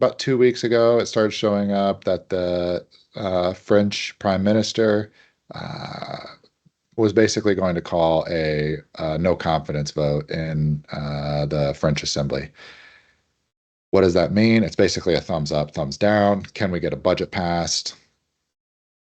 about 2 weeks ago, it started showing up that the French prime minister uh, was basically going to call a no confidence vote in the French Assembly. What does that mean? It's basically a thumbs up, thumbs down. Can we get a budget passed?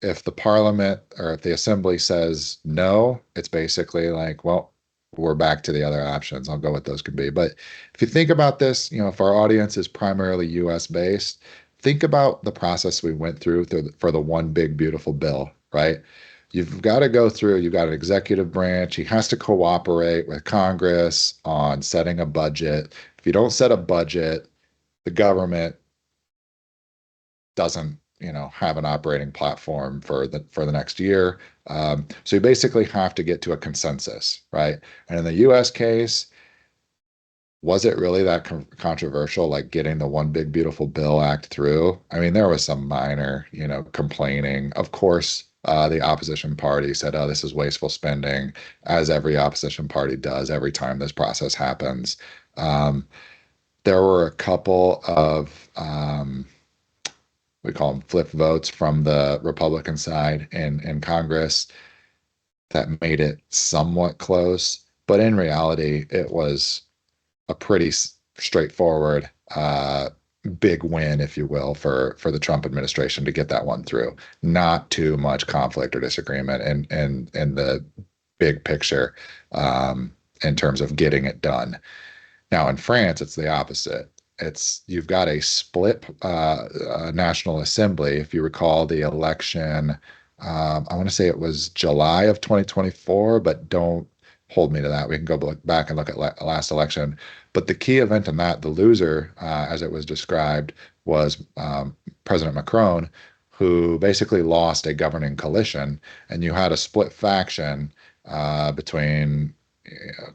If the parliament or if the assembly says no, it's basically like, well, we're back to the other options. I'll go with those could be. But if you think about this, if our audience is primarily US based, think about the process we went through for the one big beautiful bill, right? You've got to go through, you've got an executive branch. He has to cooperate with Congress on setting a budget. If you don't set a budget, the government doesn't have an operating platform for the next year. So you basically have to get to a consensus, right? And in the U.S. case, was it really that controversial, like getting the One Big Beautiful Bill Act through? I mean, there was some minor, complaining. Of course, the opposition party said, "Oh, this is wasteful spending," as every opposition party does every time this process happens. Um, there were a couple of we call them flip votes from the Republican side in Congress that made it somewhat close. But in reality, it was a pretty straightforward big win, if you will, for the Trump administration to get that one through. Not too much conflict or disagreement in the big picture in terms of getting it done. Now in France, it's the opposite. You've got a split National Assembly. If you recall the election, I want to say it was July of 2024, but don't hold me to that. We can go back and look at last election. But the key event in that, the loser, as it was described, was President Macron, who basically lost a governing coalition, and you had a split faction between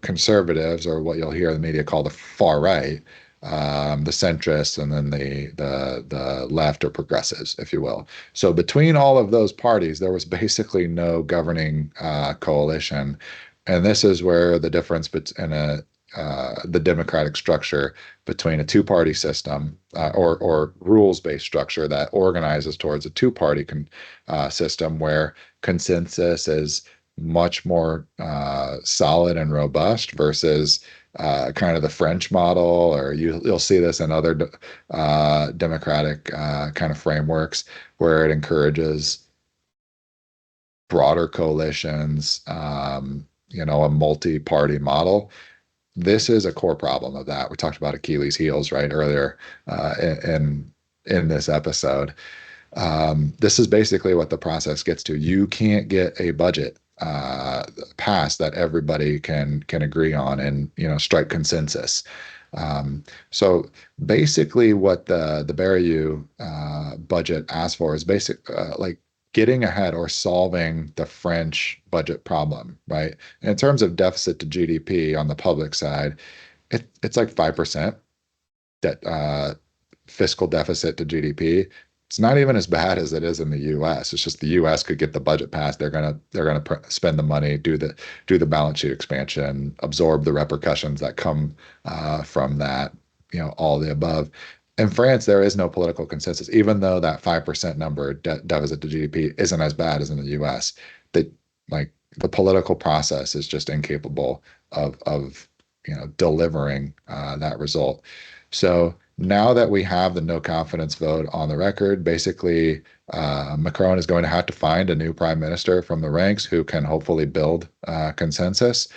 conservatives, or what you'll hear in the media call the far right, the centrists, and then the left or progressives, if you will. So between all of those parties, there was basically no governing coalition, and this is where the difference between the democratic structure between a two-party system or rules-based structure that organizes towards a two-party system where consensus is much more solid and robust versus kind of the French model, or you'll see this in other democratic kind of frameworks where it encourages broader coalitions, a multi-party model. This is a core problem of that. We talked about Achilles' heels right earlier in this episode. This is basically what the process gets to. You can't get a budget passed that everybody can agree on and strike consensus. So basically, what the Bayrou budget asks for is like getting ahead or solving the French budget problem, right? And in terms of deficit to GDP on the public side, it's like 5% debt, fiscal deficit to GDP. It's not even as bad as it is in the U.S. It's just the U.S. could get the budget passed. They're gonna spend the money, do the balance sheet expansion, absorb the repercussions that come from that. All the above. In France, there is no political consensus, even though that 5% number deficit to GDP isn't as bad as in the U.S. That like the political process is just incapable of delivering that result. So now that we have the no confidence vote on the record, basically Macron is going to have to find a new prime minister from the ranks who can hopefully build consensus.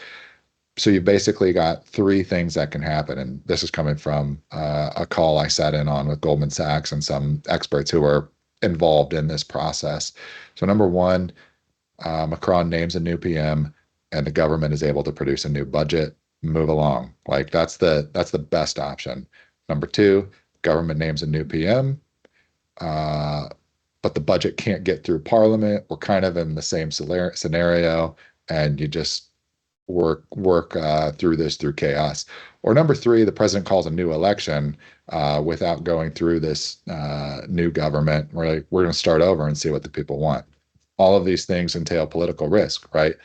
So you basically got three things that can happen, and this is coming from a call I sat in on with Goldman Sachs and some experts who are involved in this process. So number one, Macron names a new PM, and the government is able to produce a new budget. Move along. Like that's the best option. Number two, government names a new PM, uh, but the budget can't get through Parliament. We're kind of in the same scenario, and you just work through this through chaos. Or number three, the president calls a new election without going through this new government. We're going to start over and see what the people want. All of these things entail political risk, right?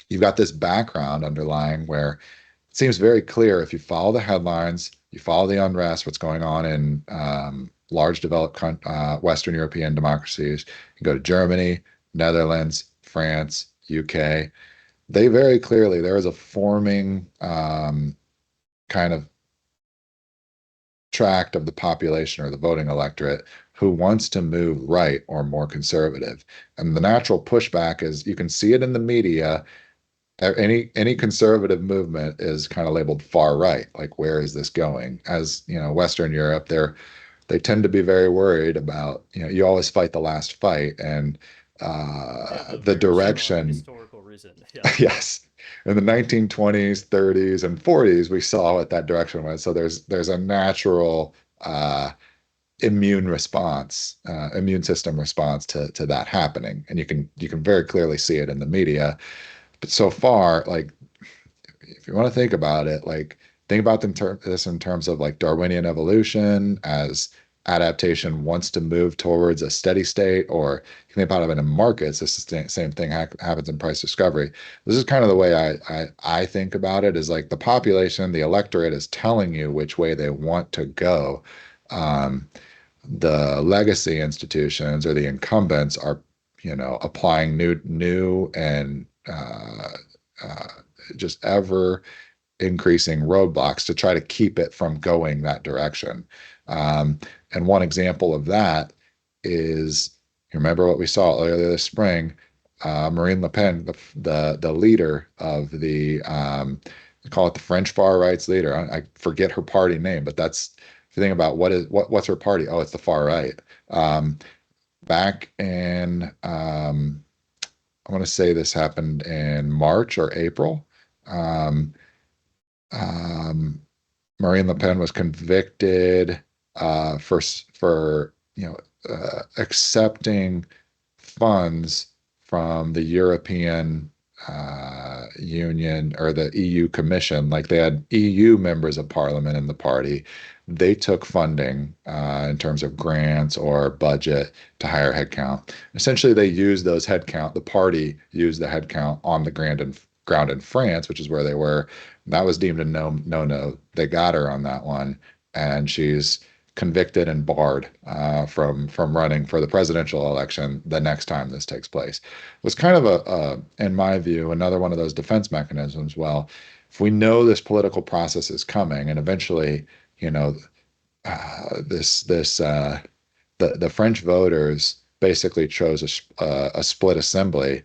You've got this background underlying where it seems very clear if you follow the headlines, You follow the unrest, what's going on in large developed Western European democracies. You go to Germany, Netherlands, France, UK. They very clearly, there is a forming kind of tract of the population or the voting electorate who wants to move right or more conservative. And the natural pushback is you can see it in the media. Any conservative movement is kind of labeled far right. Like, where is this going? As you know, Western Europe, they tend to be very worried about, you always fight the last fight, and They have a the very similar direction. historical reason. Yeah. Yes. In the 1920s, 30s, and 40s, we saw what that direction was. So there's a natural immune system response to that happening, and you can very clearly see it in the media. But so far, like, if you want to think about it, like, think about this in terms of like Darwinian evolution, as adaptation wants to move towards a steady state, or you think about it in markets. It's the same thing happens in price discovery. This is kind of the way I think about it, is like the population, the electorate is telling you which way they want to go. Um, the legacy institutions or the incumbents are, applying new and uh, just ever increasing roadblocks to try to keep it from going that direction. Um, and one example of that is, you remember what we saw earlier this spring, Marine Le Pen, the leader of the, they call it the French far right's leader. I forget her party name, but that's if you think about what's her party. Oh, it's the far right. Um, Back in, I want to say this happened in March or April. Um, um, Marine Le Pen was convicted for accepting funds from the European Union or the EU Commission. Like, they had EU members of Parliament in the party. They took funding in terms of grants or budget to hire headcount. Essentially, they used those headcount. The party used the headcount on the ground in France, which is where they were. That was deemed a no. They got her on that one, and she's convicted and barred from running for the presidential election the next time this takes place. It was kind of in my view, another one of those defense mechanisms. Well, if we know this political process is coming, and eventually, you know, the French voters basically chose a split assembly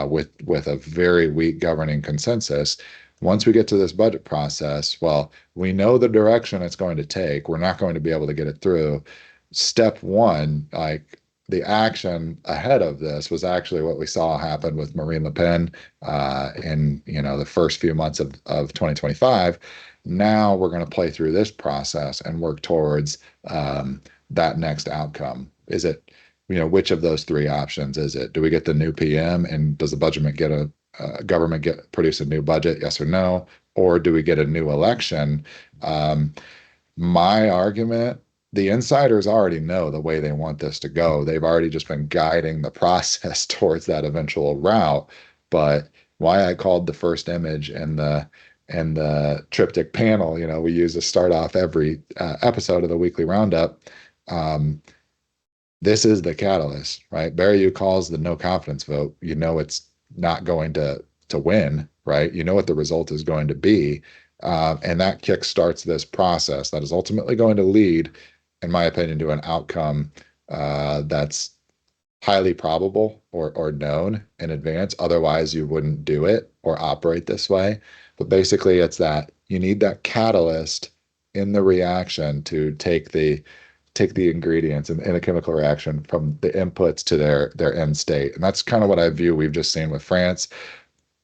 with a very weak governing consensus. Once we get to this budget process, well, we know the direction it's going to take. We're not going to be able to get it through. Step one, like, the action ahead of this was actually what we saw happen with Marine Le Pen in the first few months of 2025. Now we're going to play through this process and work towards that next outcome. Is it, which of those three options is it? Do we get the new PM, and does the budget get government produce a new budget? Yes or no? Or do we get a new election? Um, my argument, the insiders already know the way they want this to go. They've already just been guiding the process towards that eventual route. But why I called the first image and the triptych panel, we use to start off every episode of the weekly roundup. Um, this is the catalyst, right? Bayrou calls the no confidence vote. It's not going to win, right? You know what the result is going to be, and that kick starts this process that is ultimately going to lead, in my opinion, to an outcome that's highly probable or known in advance. Otherwise, you wouldn't do it or operate this way. But basically, it's that you need that catalyst in the reaction to take the ingredients in a chemical reaction from the inputs to their end state. And that's kind of what I view we've just seen with France.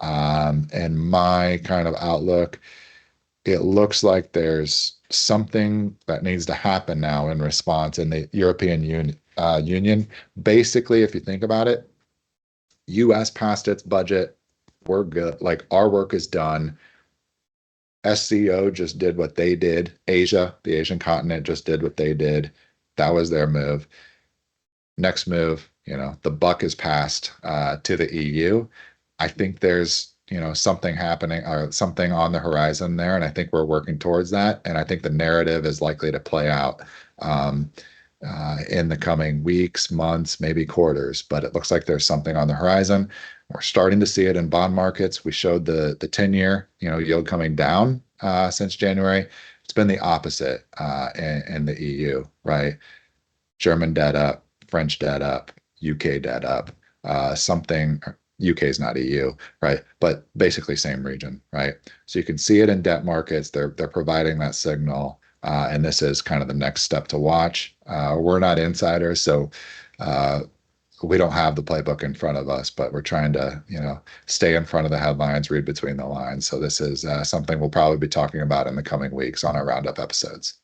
And my kind of outlook, it looks like there's something that needs to happen now in response in the European Union. Basically, if you think about it, US passed its budget. We're good. Like, our work is done. SCO just did what they did. Asia, the Asian continent, just did what they did. That was their move. Next move, the buck is passed to the EU. I think there's something happening or something on the horizon there, and I think we're working towards that. And I think the narrative is likely to play out um, in the coming weeks, months, maybe quarters. But it looks like there's something on the horizon. We're starting to see it in bond markets. We showed the 10-year yield coming down since January. It's been the opposite in the EU, right? German debt up, French debt up, UK debt up, something. UK is not EU, right? But basically same region, right? So you can see it in debt markets. They're providing that signal, and this is kind of the next step to watch. We're not insiders, so uh, we don't have the playbook in front of us, but we're trying to stay in front of the headlines, read between the lines. So this is something we'll probably be talking about in the coming weeks on our roundup episodes.